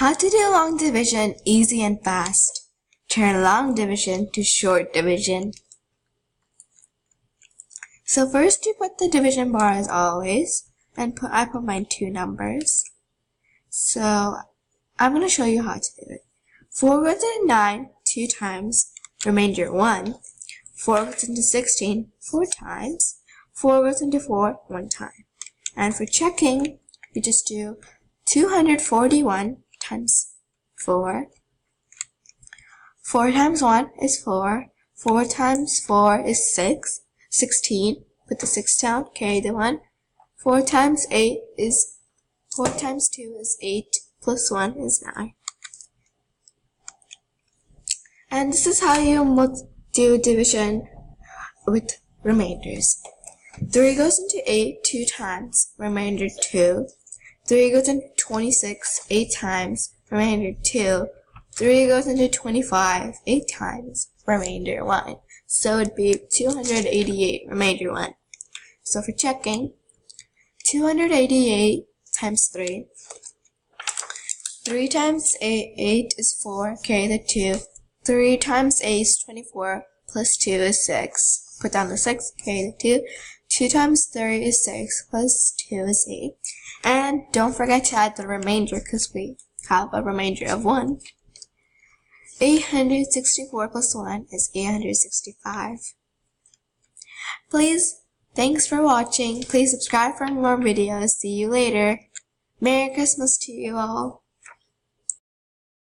How to do long division easy and fast. Turn long division to short division. So first you put the division bar as always, and I put mine 2 numbers. So I'm going to show you how to do it. 4 goes into 9 2 times, remainder 1. 4 goes into 16 4 times. 4 goes into 4 1 time. And for checking, we just do 241 times 4. 4 times 1 is 4. 4 times 4 is 6. 16. Put the 6 down, carry the 1. 4 times 2 is 8, plus 1 is 9. And this is how you do division with remainders. 3 goes into 8 2 times, remainder 2. 3 goes into 26 8 times, remainder 2. 3 goes into 25 8 times, remainder 1. So it'd be 288, remainder 1. So for checking, 288 times 3. 3 times 8 is 4, carry the 2. 3 times 8 is 24, plus 2 is 6. Put down the 6, carry the 2. 2 times 3 is 6, plus 2 is 8. And don't forget to add the remainder because we have a remainder of 1. 864 plus 1 is 865. Thanks for watching. Please subscribe for more videos. See you later. Merry Christmas to you all.